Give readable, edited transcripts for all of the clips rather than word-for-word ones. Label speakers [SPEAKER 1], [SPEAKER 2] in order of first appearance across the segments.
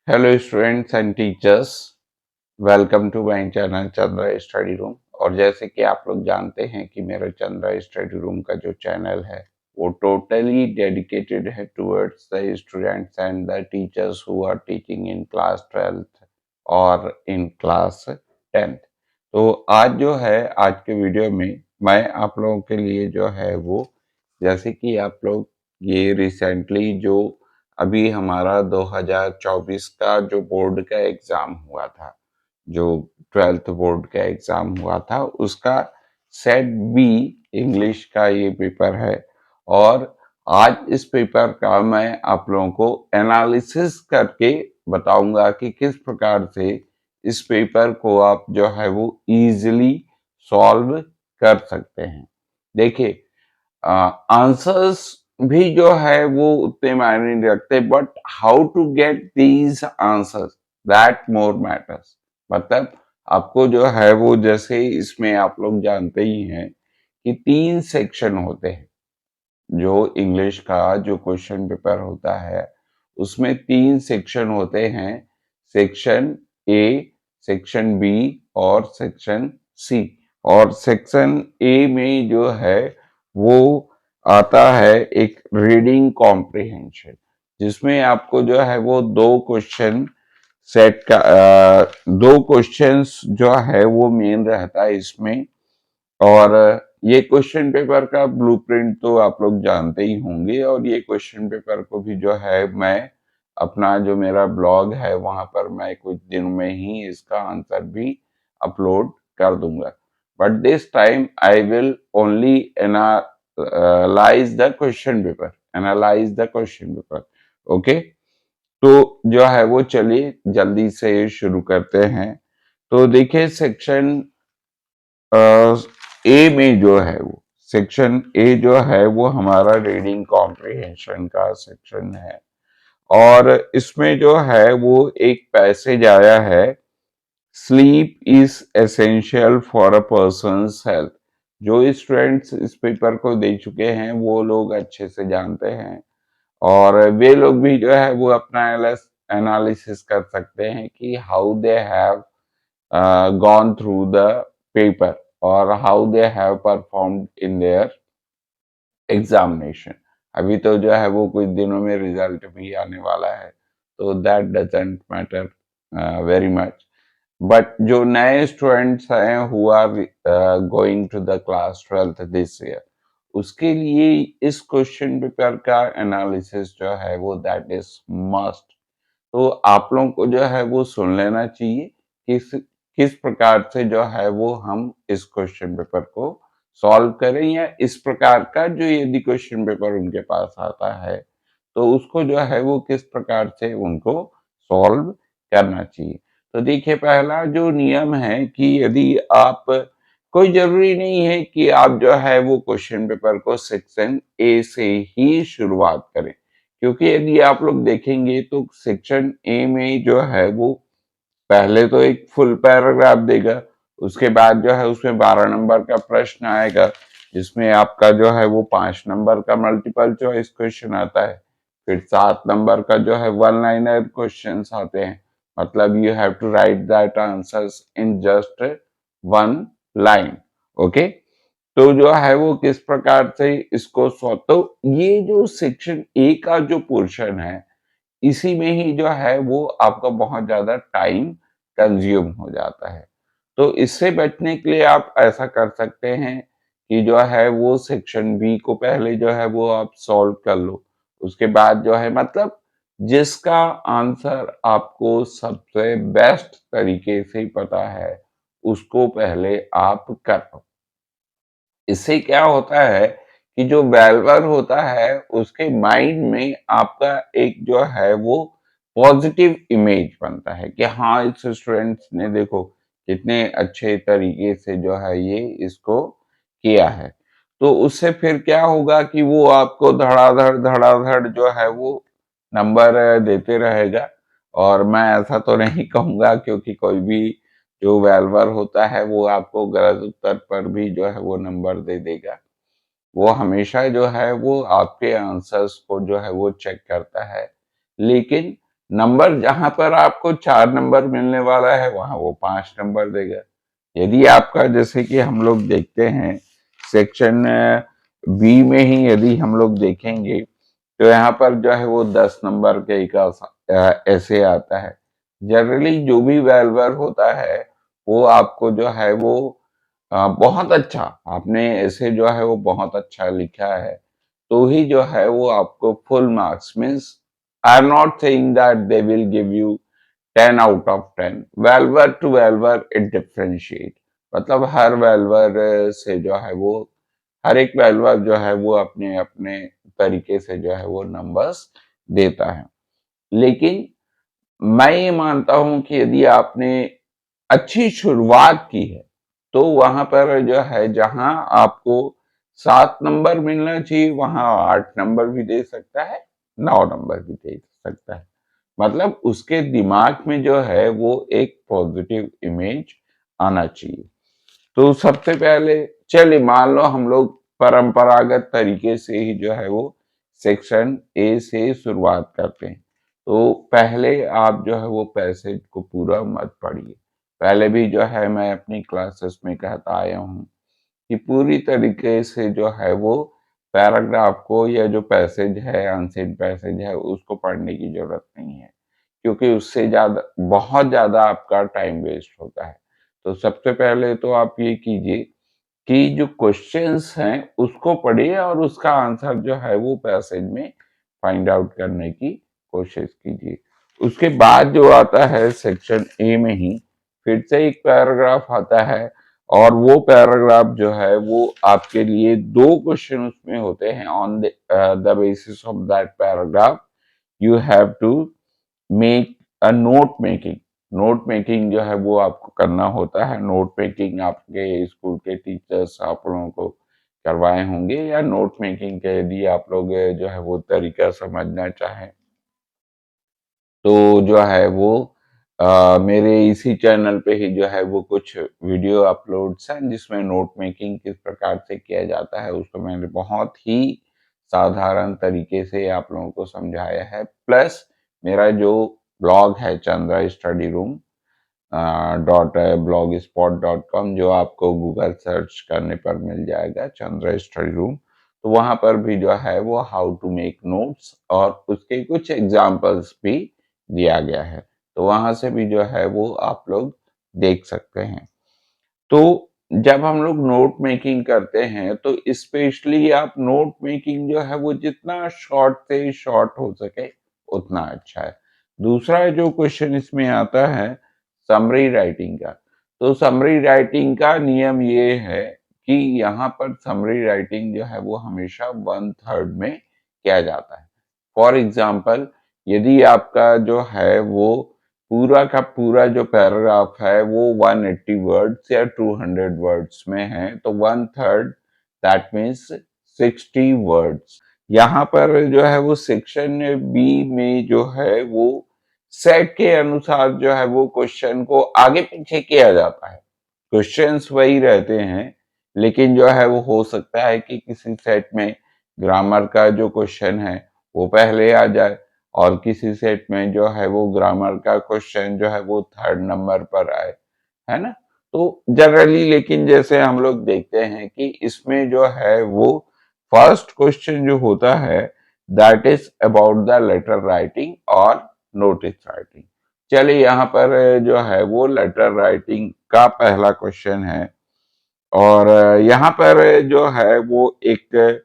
[SPEAKER 1] Hello students and teachers, welcome to my channel Chandra study room. और जैसे कि आप लोग जानते हैं कि मेरा चंद्रा स्टडी रूम का जो चैनल है वो टोटली डेडिकेटेड है towards the students and the teachers who are teaching in class 12th और इन क्लास 10th। तो आज जो है, आज के वीडियो में मैं आप लोगों के लिए जो है वो, जैसे कि आप लोग ये रिसेंटली जो अभी हमारा 2024 का जो बोर्ड का एग्जाम हुआ था, जो 12th बोर्ड का एग्जाम हुआ था, उसका सेट बी इंग्लिश का ये पेपर है। और आज इस पेपर का मैं आप लोगों को एनालिसिस करके बताऊंगा कि किस प्रकार से इस पेपर को आप जो है वो इजीली सॉल्व कर सकते हैं। देखिए, आंसर्स भी जो है वो उतने मायने नहीं रखते, but how to get these answers that more matters. मतलब आपको जो है वो, जैसे इसमें आप लोग जानते ही हैं कि 3 सेक्शन होते हैं। जो इंग्लिश का जो क्वेश्चन पेपर होता है उसमें 3 सेक्शन होते हैं। सेक्शन ए, सेक्शन बी और सेक्शन सी। और सेक्शन ए में जो है वो आता है एक रीडिंग कॉम्प्रिहेंशन, जिसमें आपको जो है वो दो क्वेश्चंस जो है वो मेन रहता है इसमें। और ये क्वेश्चन पेपर का ब्लूप्रिंट तो आप लोग जानते ही होंगे, और ये क्वेश्चन पेपर को भी जो है मैं अपना जो मेरा ब्लॉग है वहां पर मैं कुछ दिन में ही इसका आंसर भी अपलोड कर दूंगा। But this time I will only analyse the question paper. Okay, तो जो है वो चलिए जल्दी से शुरू करते हैं। तो देखिए, ए में जो है वो, सेक्शन ए जो है वो हमारा रीडिंग कॉम्प्रिहेंशन का सेक्शन है। और इसमें जो है वो एक पैसेज आया है, sleep is essential for a persons health. जो स्टूडेंट्स इस पेपर को दे चुके हैं वो लोग अच्छे से जानते हैं, और वे लोग भी जो है वो अपना एनालिसिस कर सकते हैं कि how they have gone through the paper or how they have performed in their examination. अभी तो जो है वो कुछ दिनों में रिजल्ट भी आने वाला है, तो that doesn't matter very much. But जो नए स्टूडेंट्स हैं who are going to the class 12th this year, उसके लिए इस क्वेश्चन पेपर का एनालिसिस जो है वो दैट इज मस्ट। तो आप लोगों को जो है वो सुन लेना चाहिए किस किस प्रकार से जो है वो हम इस क्वेश्चन पेपर को सॉल्व करें, या इस प्रकार का जो यदि क्वेश्चन पेपर उनके पास आता है तो उसको जो है वो किस प्रकार से उनको सॉल्व करना चाहिए। तो देखिए, पहला जो नियम है कि यदि आप, कोई जरूरी नहीं है कि आप जो है वो क्वेश्चन पेपर को सेक्शन ए से ही शुरुआत करें, क्योंकि यदि आप लोग देखेंगे तो सेक्शन ए में जो है वो पहले तो एक फुल पैराग्राफ देगा, उसके बाद जो है उसमें 12 नंबर का प्रश्न आएगा, जिसमें आपका जो है वो 5 नंबर का मल्टीपल चॉइस क्वेश्चन आता है। फिर 7 नंबर का जो है वन लाइनर क्वेश्चंस आते हैं, मतलब you have to write that answers in just one line. Okay, तो जो है वो किस प्रकार से इसको तो ये जो सेक्शन ए का जो पोर्शन है, इसी में ही जो है वो आपका बहुत ज्यादा टाइम कंज्यूम हो जाता है। तो इससे बचने के लिए आप ऐसा कर सकते हैं कि जो है वो सेक्शन बी को पहले जो है वो आप सॉल्व कर लो। उसके बाद जो है, मतलब जिसका आंसर आपको सबसे बेस्ट तरीके से पता है उसको पहले आप कर लो। इससे क्या होता है कि जो वेलवर होता है उसके माइंड में आपका एक जो है वो पॉजिटिव इमेज बनता है कि हाँ, इस स्टूडेंट्स ने देखो कितने अच्छे तरीके से जो है ये इसको किया है। तो उससे फिर क्या होगा कि वो आपको धड़ाधड़ धड़ाधड़ जो है वो नंबर देते रहेगा। और मैं ऐसा तो नहीं कहूंगा, क्योंकि कोई भी जो वेलवर होता है वो आपको गलत उत्तर पर भी जो है वो नंबर दे देगा। वो हमेशा जो है वो आपके आंसर्स को जो है वो चेक करता है। लेकिन नंबर जहां पर आपको 4 नंबर मिलने वाला है वहां वो 5 नंबर देगा। यदि आपका, जैसे कि हम लोग देखते हैं सेक्शन बी में ही यदि हम लोग देखेंगे तो यहाँ पर जो है वो 10 नंबर के का ऐसे आता है। जनरली जो भी वैल्वर होता है वो आपको जो है वो बहुत अच्छा, आपने ऐसे जो है वो बहुत अच्छा लिखा है तो ही जो है वो आपको full marks means, I am not saying that they will give you 10 out of 10। Valuer to valuer it differentiate, मतलब हर वेल्वर से जो है वो, हर एक वेल्वर जो है वो अपने अपने तरीके से जो है वो नंबर्स देता है। लेकिन मैं ये मानता हूं कि यदि आपने अच्छी शुरुआत की है तो वहां पर जो है जहां आपको 7 नंबर मिलना चाहिए वहां 8 नंबर भी दे सकता है, 9 नंबर भी दे सकता है। मतलब उसके दिमाग में जो है वो एक पॉजिटिव इमेज आना चाहिए। तो सबसे पहले चलिए मान लो हम लोग परंपरागत तरीके से ही जो है वो सेक्शन ए से शुरुआत करते हैं। तो पहले आप जो है वो पैसेज को पूरा मत पढ़िए। पहले भी जो है मैं अपनी क्लासेस में कहता आया हूँ कि पूरी तरीके से जो है वो पैराग्राफ को या जो पैसेज है, अनसीन पैसेज है, उसको पढ़ने की जरूरत नहीं है, क्योंकि उससे ज्यादा, बहुत ज्यादा आपका टाइम वेस्ट होता है। तो सबसे पहले तो आप ये कीजिए कि जो क्वेश्चंस हैं उसको पढ़िए और उसका आंसर जो है वो पैसेज में फाइंड आउट करने की कोशिश कीजिए। उसके बाद जो आता है सेक्शन ए में ही फिर से एक पैराग्राफ आता है और वो पैराग्राफ जो है वो आपके लिए 2 क्वेश्चन उसमें होते हैं। On the basis of that paragraph you have to make a note making. Note making जो है वो आपको करना होता है। नोट मेकिंग आपके स्कूल के टीचर्स आप लोगों को करवाए होंगे, या नोट मेकिंग के यदि आप लोग जो है वो तरीका समझना चाहें तो जो है वो मेरे इसी चैनल पे ही जो है वो कुछ वीडियो अपलोड्स हैं जिसमें नोट मेकिंग किस प्रकार से किया जाता है उसको मैंने बहुत ही साधारण तरीके से आप लोगों को समझाया है। प्लस मेरा जो ब्लॉग है चंद्रा स्टडी रूम .blogspot.com, जो आपको गूगल सर्च करने पर मिल जाएगा, चंद्रा स्टडी रूम। तो वहां पर भी जो है वो हाउ टू मेक नोट्स और उसके कुछ एग्जाम्पल्स भी दिया गया है, तो वहां से भी जो है वो आप लोग देख सकते हैं। तो जब हम लोग नोट मेकिंग करते हैं तो स्पेशली आप नोट मेकिंग जो है वो जितना शॉर्ट से शॉर्ट हो सके उतना अच्छा है। दूसरा जो क्वेश्चन इसमें आता है समरी राइटिंग का, तो समरी राइटिंग का नियम ये है कि यहाँ पर समरी राइटिंग जो है वो हमेशा 1/3 में किया जाता है। फॉर एग्जाम्पल, यदि आपका जो है वो पूरा का पूरा जो पैराग्राफ है वो 180 वर्ड्स या 200 वर्ड्स में है तो 1/3 दैट मीन्स 60 वर्ड्स। यहाँ पर जो है वो सेक्शन बी में जो है वो सेट के अनुसार जो है वो क्वेश्चन को आगे पीछे किया जाता है। क्वेश्चंस वही रहते हैं, लेकिन जो है वो हो सकता है कि किसी सेट में ग्रामर का जो क्वेश्चन है वो पहले आ जाए और किसी सेट में जो है वो ग्रामर का क्वेश्चन जो है वो 3rd नंबर पर आए, है ना। तो जनरली लेकिन जैसे हम लोग देखते हैं कि इसमें जो है वो फर्स्ट क्वेश्चन जो होता है that is about the letter writing और नोटिस राइटिंग। चलिए यहाँ पर जो है वो लेटर राइटिंग का पहला क्वेश्चन है और यहाँ पर जो है वो एक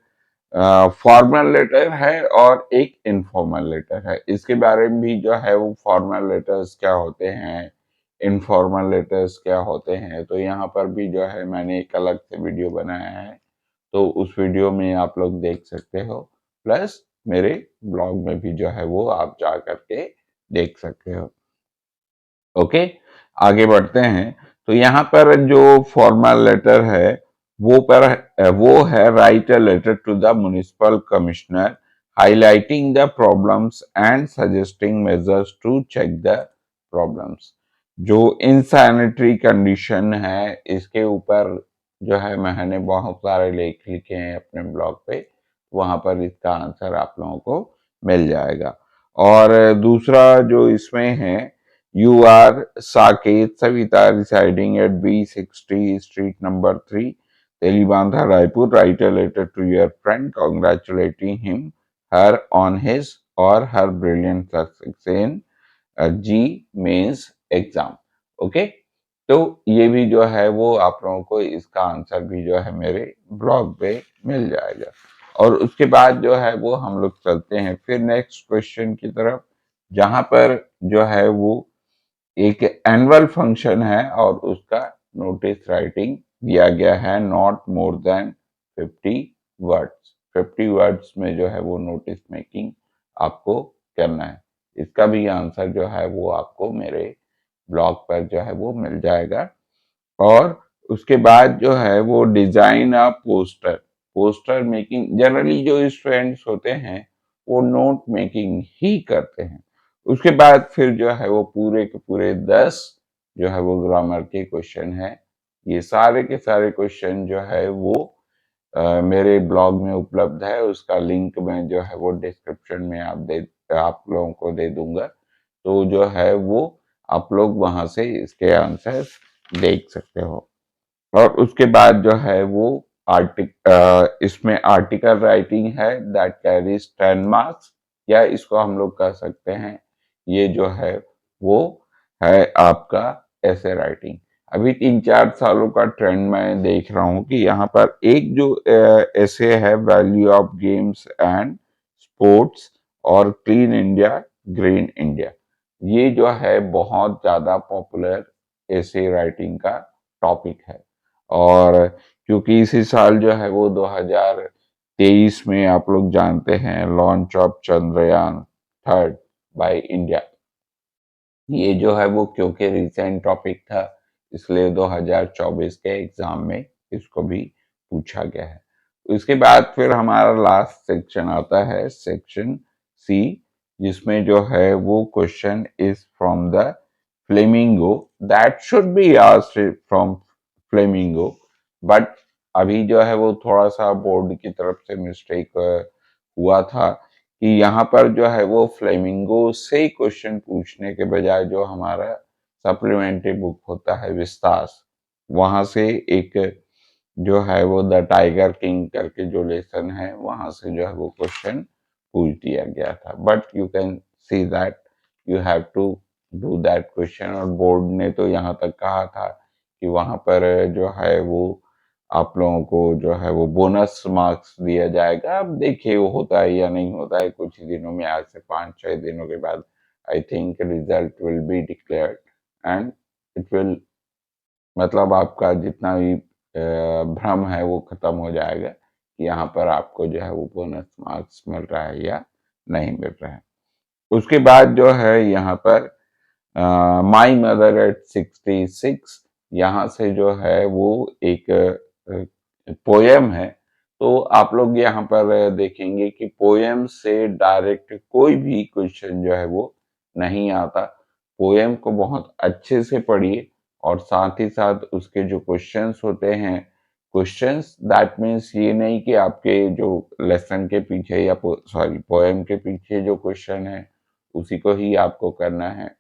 [SPEAKER 1] फॉर्मल लेटर है और एक इनफॉर्मल लेटर है। इसके बारे में भी जो है वो फॉर्मल लेटर्स क्या होते हैं, इनफॉर्मल लेटर्स क्या होते हैं, तो यहाँ पर भी जो है मैंने एक अलग से वीडियो बनाया है, तो उस वीडियो में आप लोग देख सकते हो। प्लस मेरे ब्लॉग में भी जो है वो आप जा करके देख सकते हो। ओके, आगे बढ़ते हैं। तो यहाँ पर जो फॉर्मल लेटर है वो है write a letter to the municipal commissioner highlighting the problems and suggesting measures to check the problems. जो इनसैनिटरी कंडीशन है इसके ऊपर जो है मैंने बहुत सारे लेख लिखे हैं अपने ब्लॉग पे, वहां पर इसका आंसर आप लोगों को मिल जाएगा। और दूसरा जो इसमें है, you are Saket Savita residing at B60 street number 3 Telibandha Raipur, write a letter to your friend congratulating him her on his or her brilliant success in JEE mains exam. Okay, तो ये भी जो है वो आप लोगों को इसका आंसर भी जो है मेरे ब्लॉग पे मिल जाएगा। और उसके बाद जो है वो हम लोग चलते हैं फिर नेक्स्ट क्वेश्चन की तरफ, जहां पर जो है वो एक एनुअल फंक्शन है और उसका नोटिस राइटिंग दिया गया है, not more than 50 words. 50 words में जो है वो नोटिस मेकिंग आपको करना है। इसका भी आंसर जो है वो आपको मेरे ब्लॉग पर जो है वो मिल जाएगा। और उसके बाद जो है वो design a poster, poster making generally जो स्टूडेंट्स होते हैं वो नोट मेकिंग ही करते हैं। उसके बाद फिर जो है वो पूरे के पूरे 10 जो है वो ग्रामर के क्वेश्चन है। ये सारे के सारे क्वेश्चन जो है वो मेरे ब्लॉग में उपलब्ध है, उसका लिंक मैं जो है वो डिस्क्रिप्शन में आप लोगों को दे दूंगा। तो जो है वो आप लोग वहां से इसके आंसर देख सकते हो। और उसके बाद जो है वो इसमें आर्टिकल राइटिंग है दैट कैरीज 10 मार्क्स, या इसको हम लोग कह सकते हैं ये जो है वो है आपका ऐसे राइटिंग। अभी 3-4 सालों का ट्रेंड मैं देख रहा हूँ कि यहाँ पर एक जो ऐसे है, value of games and sports और क्लीन इंडिया ग्रीन इंडिया, ये जो है बहुत ज्यादा पॉपुलर ऐसे राइटिंग का टॉपिक है। और क्योंकि इसी साल जो है वो 2023 में आप लोग जानते हैं launch of Chandrayaan 3 by India, ये जो है वो क्योंकि रिसेंट टॉपिक था इसलिए 2024 के एग्जाम में इसको भी पूछा गया है। उसके बाद फिर हमारा लास्ट सेक्शन आता है, सेक्शन सी, जिसमें जो है वो question is from the flamingo, that should be asked from flamingo, but अभी जो है वो थोड़ा सा बोर्ड की तरफ से मिस्टेक हुआ था कि यहाँ पर जो है वो फ्लेमिंगो से क्वेश्चन पूछने के बजाय जो हमारा सप्लीमेंट्री बुक होता है विस्तास, वहां से एक जो है वो द टाइगर किंग करके जो लेसन है वहां से जो है वो क्वेश्चन पूछ दिया गया था। But you can see that you have to do that question, और बोर्ड ने तो यहाँ तक कहा था कि वहां पर जो है वो आप लोगों को जो है वो बोनस मार्क्स दिया जाएगा। अब देखिए वो होता है या नहीं होता है, कुछ ही दिनों में, आज से 5-6 दिनों के बाद I think result will be declared and it will, मतलब आपका जितना भी भ्रम है वो खत्म हो जाएगा कि यहाँ पर आपको जो है वो बोनस मार्क्स मिल रहा है या नहीं मिल रहा है। उसके बाद जो है यहाँ पर माई मदर एट 66, यहाँ से जो है वो एक पोयम है। तो आप लोग यहाँ पर देखेंगे कि पोयम से डायरेक्ट कोई भी क्वेश्चन जो है वो नहीं आता। पोयम को बहुत अच्छे से पढ़िए और साथ ही साथ उसके जो क्वेश्चंस होते हैं, क्वेश्चंस दैट मीन्स ये नहीं कि आपके जो लेसन के पीछे या सॉरी पोयम के पीछे जो क्वेश्चन है उसी को ही आपको करना है।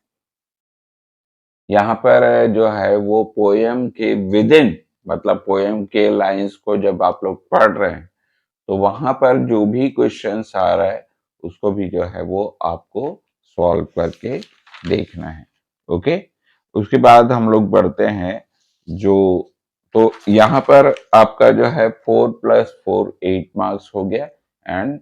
[SPEAKER 1] यहाँ पर जो है वो पोयम के विद इन, मतलब पोयम के लाइंस को जब आप लोग पढ़ रहे हैं तो वहां पर जो भी क्वेश्चंस आ रहा है उसको भी जो है वो आपको सॉल्व करके देखना है। ओके, उसके बाद हम लोग बढ़ते हैं जो, तो यहाँ पर आपका जो है 4+4 8 मार्क्स हो गया and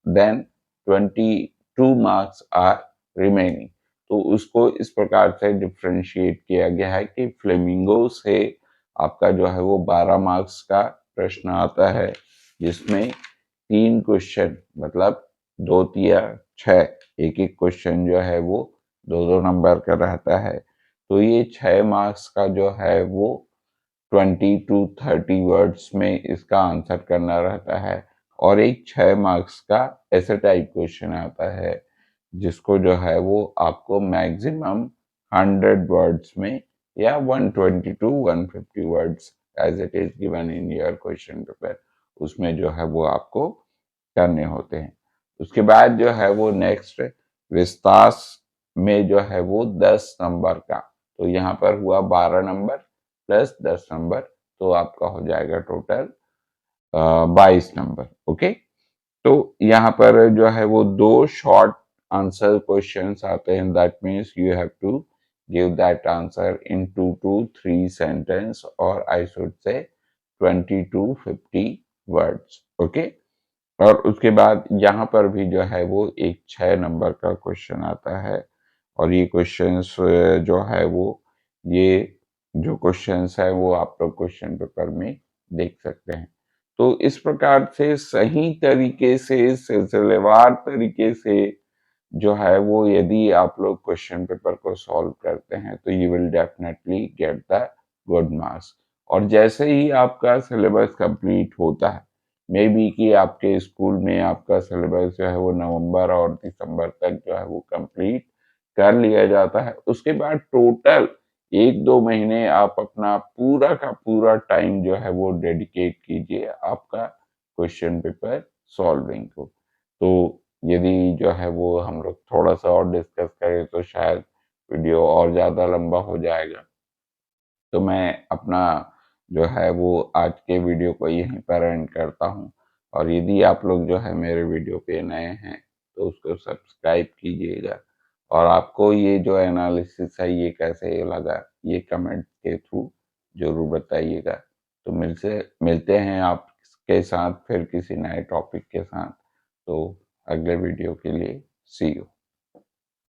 [SPEAKER 1] then 22 marks are remaining. तो उसको इस प्रकार से डिफ्रेंशिएट किया गया है कि फ्लेमिंगो से आपका जो है वो 12 मार्क्स का प्रश्न आता है, जिसमें 3 क्वेश्चन, मतलब 2 3 6, एक एक क्वेश्चन जो है वो 2 2 नंबर का रहता है। तो ये 6 मार्क्स का जो है वो 20 to 30 वर्ड्स में इसका आंसर करना रहता है। और एक 6 मार्क्स का ऐसे टाइप क्वेश्चन आता है जिसको जो है वो आपको मैक्सिमम 100 वर्ड्स में या 120 to 150 words as it is given in your question paper, उसमें जो है वो आपको करने होते हैं। उसके बाद जो है वो नेक्स्ट विस्तास में जो है वो 10 नंबर का, तो यहाँ पर हुआ 12 नंबर प्लस 10 नंबर, तो आपका हो जाएगा टोटल 22 नंबर। ओके, तो यहाँ पर जो है वो 2 शॉर्ट आंसर क्वेश्चंस आते हैं, that means you have to give that answer in 2 to 3 sentence, और I should say 20 to 50 words. Okay, और उसके बाद यहाँ पर भी जो है वो एक 6 नंबर का क्वेश्चन आता है, और ये क्वेश्चंस जो है वो, ये जो क्वेश्चंस है वो आप लोग क्वेश्चन पेपर में देख सकते हैं। तो इस प्रकार से सही तरीके से, सिलसिलेवार तरीके से जो है वो, यदि आप लोग क्वेश्चन पेपर को सॉल्व करते हैं तो you will definitely get the good marks. और जैसे ही आपका सिलेबस कंप्लीट होता है, मे बी कि आपके स्कूल में आपका सिलेबस जो है वो नवंबर और दिसंबर तक जो है वो कंप्लीट कर लिया जाता है, उसके बाद टोटल 1-2 महीने आप अपना पूरा का पूरा टाइम जो है वो डेडिकेट कीजिए आपका क्वेश्चन पेपर सॉल्विंग को। तो यदि जो है वो हम लोग थोड़ा सा और डिस्कस करें तो शायद वीडियो और ज़्यादा लंबा हो जाएगा, तो मैं अपना जो है वो आज के वीडियो को यहीं पर एंड करता हूँ। और यदि आप लोग जो है मेरे वीडियो पे नए हैं तो उसको सब्सक्राइब कीजिएगा, और आपको ये जो एनालिसिस है ये कैसे लगा ये कमेंट के थ्रू जरूर बताइएगा। तो मिलते हैं आपके साथ फिर किसी नए टॉपिक के साथ। तो अगले वीडियो के लिए सी यू।